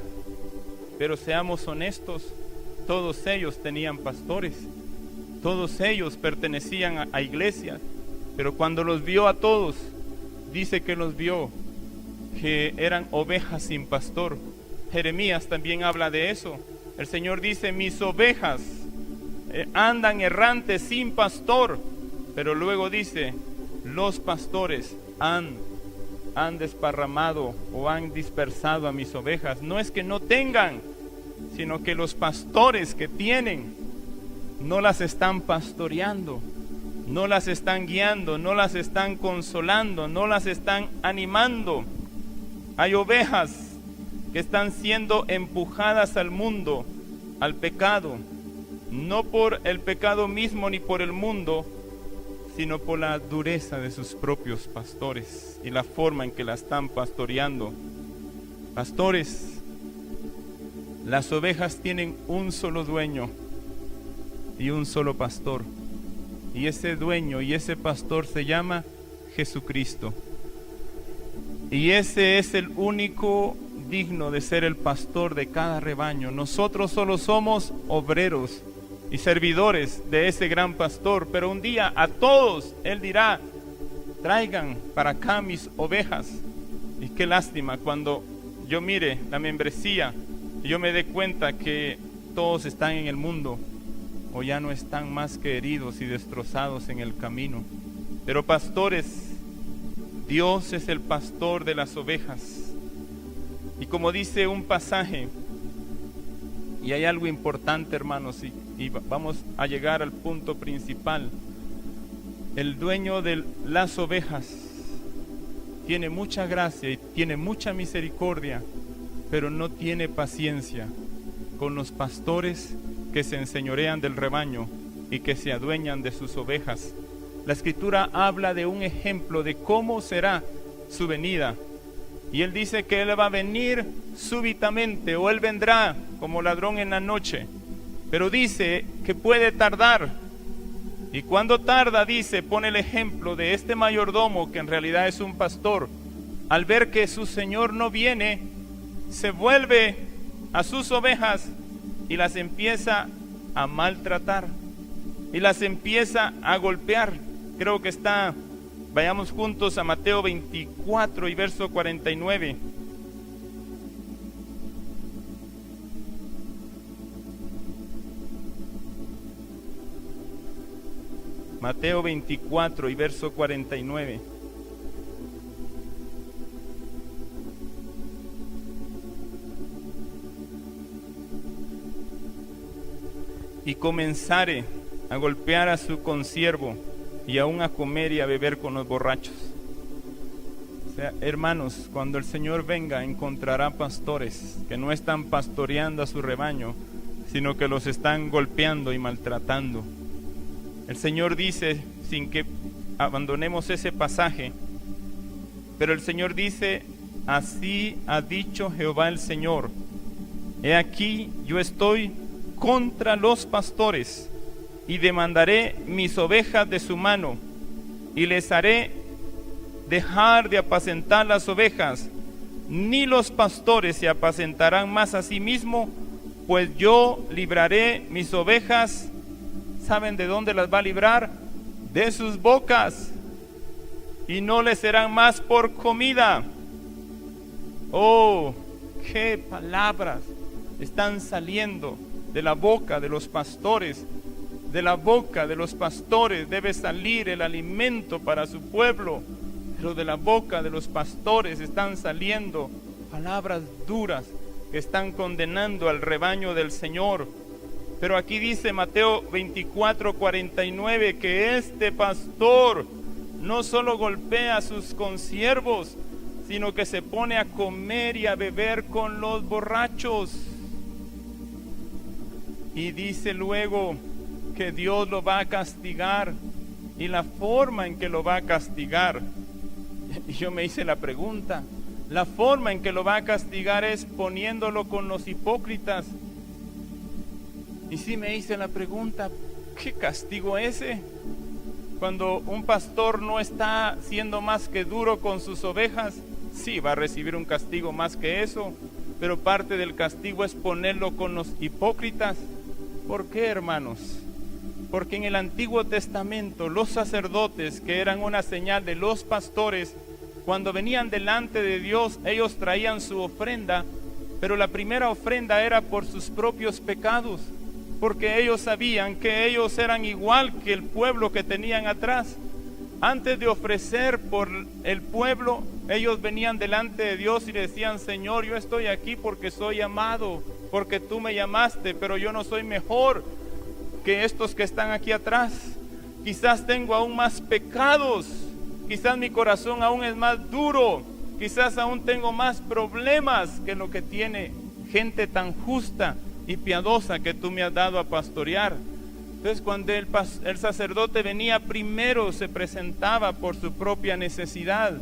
Pero seamos honestos, todos ellos tenían pastores, todos ellos pertenecían a iglesias, pero cuando los vio a todos, dice que los vio que eran ovejas sin pastor. Jeremías también habla de eso. El Señor dice: mis ovejas andan errantes sin pastor. Pero luego dice: los pastores han desparramado o han dispersado a mis ovejas. No es que no tengan, sino que los pastores que tienen no las están pastoreando, no las están guiando, no las están consolando, no las están animando. Hay ovejas que están siendo empujadas al mundo, al pecado, no por el pecado mismo ni por el mundo, sino por la dureza de sus propios pastores y la forma en que la están pastoreando. Pastores, las ovejas tienen un solo dueño y un solo pastor. Y ese dueño y ese pastor se llama Jesucristo. Y ese es el único digno de ser el pastor de cada rebaño. Nosotros solo somos obreros y servidores de ese gran pastor. Pero un día a todos Él dirá: traigan para acá mis ovejas. Y qué lástima cuando yo mire la membresía y yo me dé cuenta que todos están en el mundo, o ya no están más que heridos y destrozados en el camino. Pero pastores, Dios es el pastor de las ovejas. Y como dice un pasaje, y hay algo importante, hermanos, y y vamos a llegar al punto principal. El dueño de las ovejas tiene mucha gracia y tiene mucha misericordia, pero no tiene paciencia con los pastores que se enseñorean del rebaño y que se adueñan de sus ovejas. La Escritura habla de un ejemplo de cómo será su venida. Y Él dice que Él va a venir súbitamente, o Él vendrá como ladrón en la noche. Pero dice que puede tardar. Y cuando tarda, dice, pone el ejemplo de este mayordomo, que en realidad es un pastor. Al ver que su Señor no viene, se vuelve a sus ovejas y las empieza a maltratar. Y las empieza a golpear. Creo que está, vayamos juntos a Mateo 24 y verso 49. Mateo 24 y verso 49. Y comenzare a golpear a su consiervo y aún a comer y a beber con los borrachos. O sea, hermanos, cuando el Señor venga, encontrará pastores que no están pastoreando a su rebaño, sino que los están golpeando y maltratando. El Señor dice, sin que abandonemos ese pasaje, pero el Señor dice: así ha dicho Jehová el Señor, he aquí yo estoy contra los pastores, y demandaré mis ovejas de su mano, y les haré dejar de apacentar las ovejas, ni los pastores se apacentarán más a sí mismos, pues yo libraré mis ovejas. ¿Saben de dónde las va a librar? De sus bocas, y no les serán más por comida. Oh, qué palabras están saliendo de la boca de los pastores. De la boca de los pastores debe salir el alimento para su pueblo, pero de la boca de los pastores están saliendo palabras duras que están condenando al rebaño del Señor. Pero aquí dice Mateo 24, 49, que este pastor no solo golpea a sus consiervos, sino que se pone a comer y a beber con los borrachos. Y dice luego que Dios lo va a castigar, y la forma en que lo va a castigar. Y yo me hice la pregunta, la forma en que lo va a castigar es poniéndolo con los hipócritas. Y sí me hice la pregunta, ¿qué castigo ese? Cuando un pastor no está siendo más que duro con sus ovejas, sí va a recibir un castigo más que eso, pero parte del castigo es ponerlo con los hipócritas. ¿Por qué, hermanos? Porque en el Antiguo Testamento los sacerdotes, que eran una señal de los pastores, cuando venían delante de Dios, ellos traían su ofrenda, pero la primera ofrenda era por sus propios pecados, porque ellos sabían que ellos eran igual que el pueblo que tenían atrás. Antes de ofrecer por el pueblo, ellos venían delante de Dios y decían: Señor, yo estoy aquí porque soy amado, porque tú me llamaste, pero yo no soy mejor que estos que están aquí atrás. Quizás tengo aún más pecados, quizás mi corazón aún es más duro, quizás aún tengo más problemas que lo que tiene gente tan justa y piadosa que tú me has dado a pastorear. Entonces, cuando el sacerdote venía, primero se presentaba por su propia necesidad,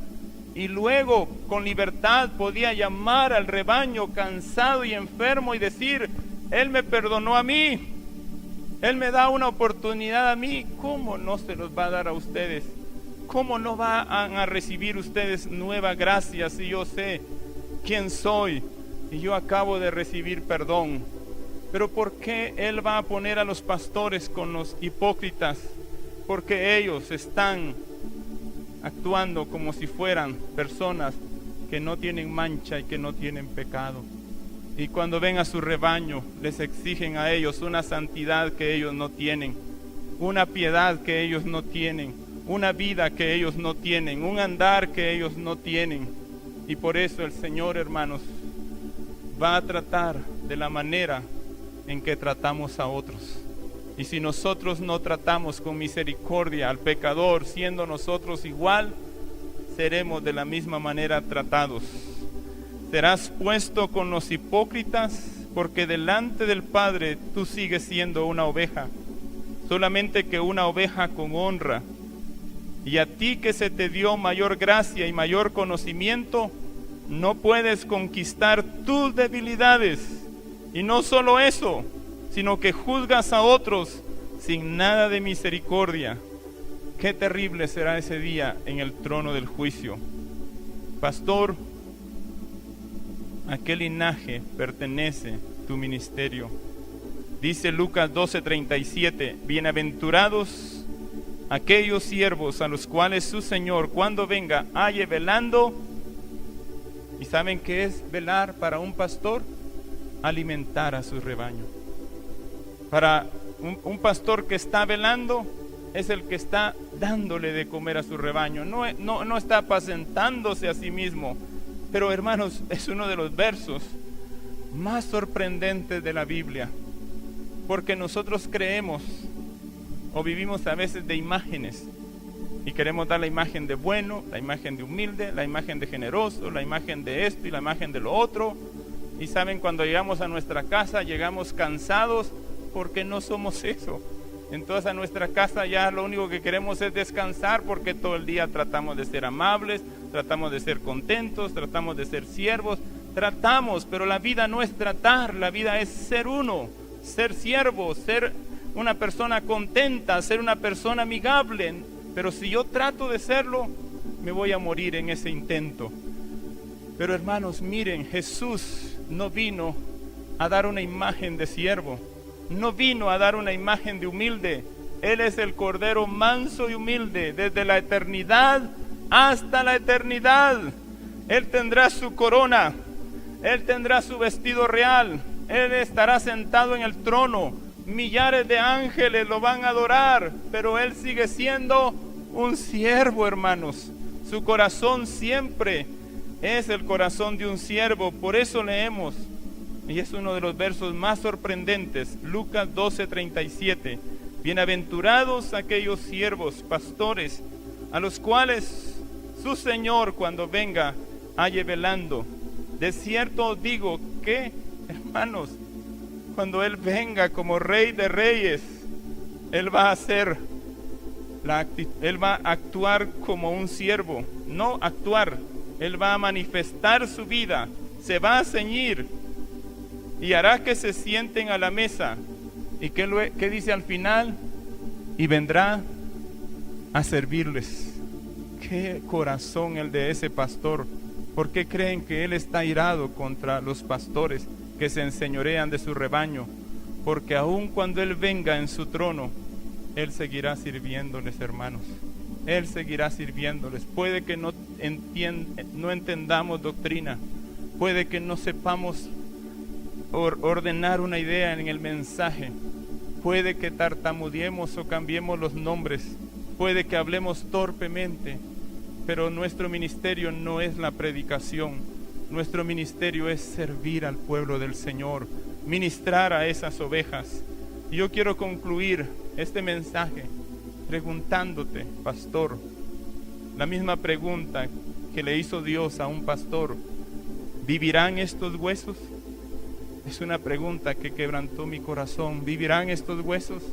y luego con libertad podía llamar al rebaño cansado y enfermo y decir: Él me perdonó a mí, Él me da una oportunidad a mí. ¿Cómo no se los va a dar a ustedes? ¿Cómo no van a recibir ustedes nueva gracia si yo sé quién soy y yo acabo de recibir perdón? Pero ¿por qué Él va a poner a los pastores con los hipócritas? Porque ellos están actuando como si fueran personas que no tienen mancha y que no tienen pecado. Y cuando ven a su rebaño, les exigen a ellos una santidad que ellos no tienen, una piedad que ellos no tienen, una vida que ellos no tienen, un andar que ellos no tienen. Y por eso el Señor, hermanos, va a tratar de la manera en que tratamos a otros. Y si nosotros no tratamos con misericordia al pecador, siendo nosotros igual, seremos de la misma manera tratados. Serás puesto con los hipócritas, porque delante del Padre tú sigues siendo una oveja, solamente que una oveja con honra. Y a ti que se te dio mayor gracia y mayor conocimiento, no puedes conquistar tus debilidades. Y no solo eso, sino que juzgas a otros sin nada de misericordia. Qué terrible será ese día en el trono del juicio. Pastor, ¿a qué linaje pertenece tu ministerio? Dice Lucas 12:37, bienaventurados aquellos siervos a los cuales su Señor, cuando venga, halle velando. ¿Y saben qué es velar para un pastor? Alimentar a su rebaño. Para un pastor que está velando es el que está dándole de comer a su rebaño, no está apacentándose a sí mismo. Pero hermanos, es uno de los versos más sorprendentes de la Biblia, porque nosotros creemos o vivimos a veces de imágenes y queremos dar la imagen de bueno, la imagen de humilde, la imagen de generoso, la imagen de esto y la imagen de lo otro. Y saben, cuando llegamos a nuestra casa llegamos cansados porque no somos eso. Entonces a nuestra casa ya lo único que queremos es descansar, porque todo el día tratamos de ser amables, tratamos de ser contentos, tratamos de ser siervos, pero la vida no es tratar, la vida es ser uno, ser siervo, ser una persona contenta, ser una persona amigable. Pero si yo trato de serlo, me voy a morir en ese intento. Pero hermanos, miren, Jesús no vino a dar una imagen de siervo, no vino a dar una imagen de humilde. Él es el Cordero manso y humilde desde la eternidad hasta la eternidad. Él tendrá su corona, Él tendrá su vestido real, Él estará sentado en el trono, millares de ángeles lo van a adorar, pero Él sigue siendo un siervo, hermanos. Su corazón siempre es el corazón de un siervo. Por eso leemos, y es uno de los versos más sorprendentes, Lucas 12:37, bienaventurados aquellos siervos, pastores, a los cuales su Señor cuando venga halle velando. De cierto os digo que, hermanos, cuando Él venga como Rey de Reyes, Él va a actuar como un siervo, no actuar. Él va a manifestar su vida, se va a ceñir y hará que se sienten a la mesa. ¿Y qué dice al final? Y vendrá a servirles. Qué corazón el de ese pastor. ¿Por qué creen que él está irado contra los pastores que se enseñorean de su rebaño? Porque aun cuando él venga en su trono, él seguirá sirviéndoles, hermanos. Él seguirá sirviéndoles. Puede que no entendamos doctrina, puede que no sepamos ordenar una idea en el mensaje, puede que tartamudeemos o cambiemos los nombres, puede que hablemos torpemente, pero nuestro ministerio no es la predicación. Nuestro ministerio es servir al pueblo del Señor, ministrar a esas ovejas. Y yo quiero concluir este mensaje preguntándote, pastor, la misma pregunta que le hizo Dios a un pastor: ¿vivirán estos huesos? Es una pregunta que quebrantó mi corazón. ¿Vivirán estos huesos?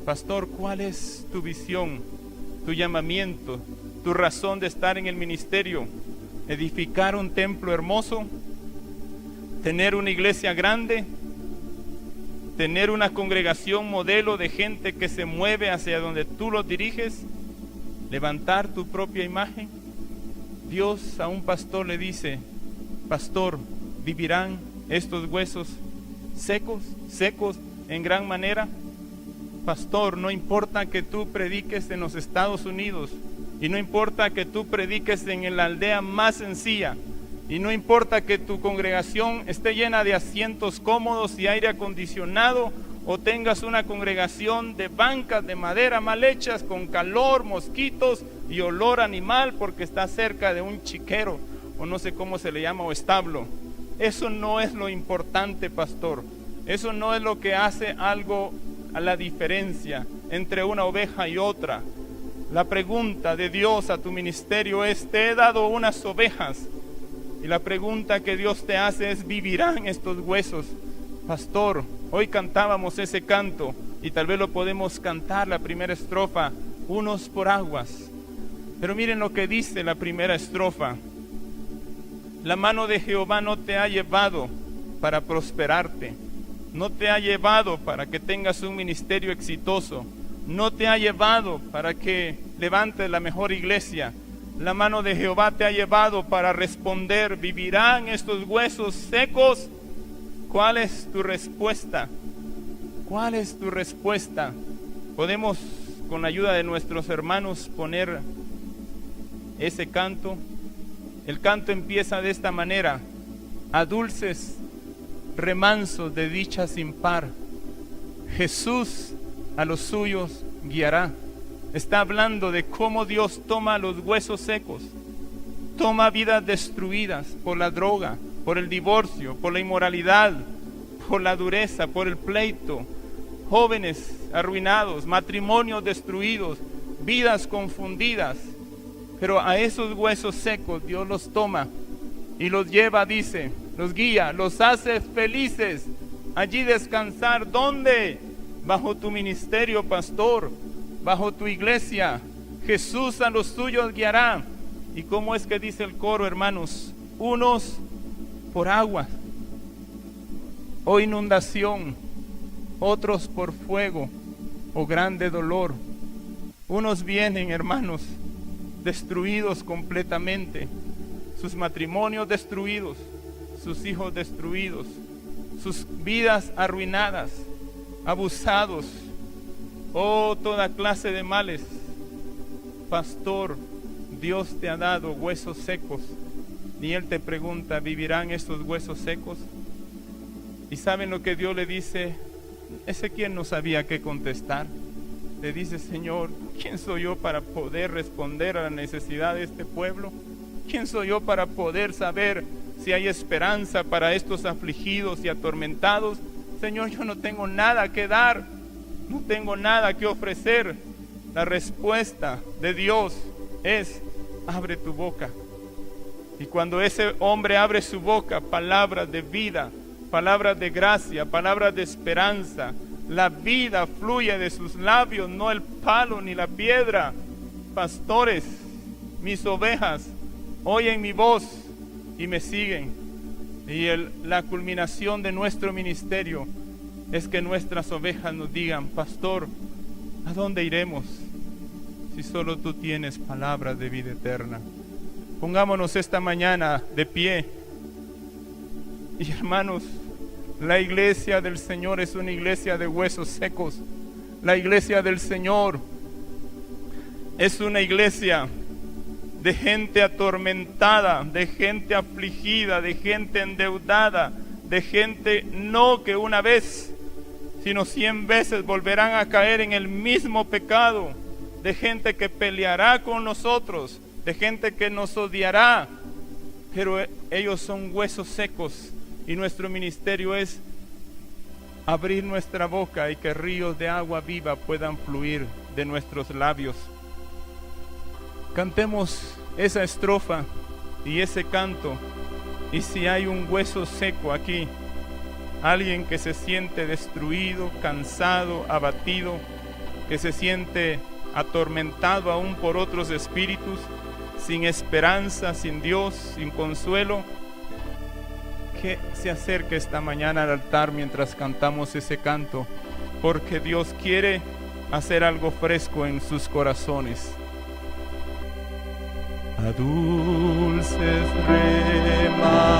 Pastor, ¿cuál es tu visión, tu llamamiento, tu razón de estar en el ministerio? ¿Edificar un templo hermoso? ¿Tener una iglesia grande? ¿Tener una congregación modelo de gente que se mueve hacia donde tú los diriges? ¿Levantar tu propia imagen? Dios a un pastor le dice: pastor, ¿vivirán estos huesos secos en gran manera? Pastor, no importa que tú prediques en los Estados Unidos, y no importa que tú prediques en la aldea más sencilla, y no importa que tu congregación esté llena de asientos cómodos y aire acondicionado, o tengas una congregación de bancas de madera mal hechas con calor, mosquitos y olor animal porque está cerca de un chiquero o no sé cómo se le llama, o establo. Eso no es lo importante, pastor. Eso no es lo que hace algo a la diferencia entre una oveja y otra. La pregunta de Dios a tu ministerio es: te he dado unas ovejas, y la pregunta que Dios te hace es: ¿vivirán estos huesos? Pastor, hoy cantábamos ese canto, y tal vez lo podemos cantar, la primera estrofa, unos por aguas. Pero miren lo que dice la primera estrofa: la mano de Jehová no te ha llevado para prosperarte, no te ha llevado para que tengas un ministerio exitoso, no te ha llevado para que levantes la mejor iglesia. La mano de Jehová te ha llevado para responder: ¿vivirán estos huesos secos? ¿Cuál es tu respuesta? ¿Cuál es tu respuesta? Podemos, con la ayuda de nuestros hermanos, poner ese canto. El canto empieza de esta manera: a dulces remansos de dicha sin par, Jesús a los suyos guiará. Está hablando de cómo Dios toma los huesos secos, toma vidas destruidas por la droga, por el divorcio, por la inmoralidad, por la dureza, por el pleito, jóvenes arruinados, matrimonios destruidos, vidas confundidas. Pero a esos huesos secos Dios los toma y los lleva, dice, los guía, los hace felices. Allí descansar, ¿dónde? Bajo tu ministerio, pastor, bajo tu iglesia. Jesús a los suyos guiará. ¿Y cómo es que dice el coro, hermanos? Unos por agua o inundación, otros por fuego o grande dolor. Unos vienen, hermanos, destruidos completamente, sus matrimonios destruidos, sus hijos destruidos, sus vidas arruinadas, abusados, toda clase de males. Pastor, Dios te ha dado huesos secos, y Él te pregunta: ¿vivirán estos huesos secos? ¿Y saben lo que Dios le dice? Ezequiel no sabía qué contestar. Le dice: Señor, ¿quién soy yo para poder responder a la necesidad de este pueblo? ¿Quién soy yo para poder saber si hay esperanza para estos afligidos y atormentados? Señor, yo no tengo nada que dar, no tengo nada que ofrecer. La respuesta de Dios es: abre tu boca. Y cuando ese hombre abre su boca, palabras de vida, palabras de gracia, palabras de esperanza, la vida fluye de sus labios, no el palo ni la piedra. Pastores, mis ovejas oyen mi voz y me siguen. Y la culminación de nuestro ministerio es que nuestras ovejas nos digan: pastor, ¿a dónde iremos si solo tú tienes palabras de vida eterna? Pongámonos esta mañana de pie. Y hermanos, la iglesia del Señor es una iglesia de huesos secos. La iglesia del Señor es una iglesia de gente atormentada, de gente afligida, de gente endeudada, de gente no que una vez, sino 100 veces volverán a caer en el mismo pecado, de gente que peleará con nosotros, de gente que nos odiará, pero ellos son huesos secos. Y nuestro ministerio es abrir nuestra boca y que ríos de agua viva puedan fluir de nuestros labios. Cantemos esa estrofa y ese canto. Y si hay un hueso seco aquí, alguien que se siente destruido, cansado, abatido, que se siente atormentado aún por otros espíritus, sin esperanza, sin Dios, sin consuelo, que se acerque esta mañana al altar mientras cantamos ese canto, porque Dios quiere hacer algo fresco en sus corazones. A dulces remansos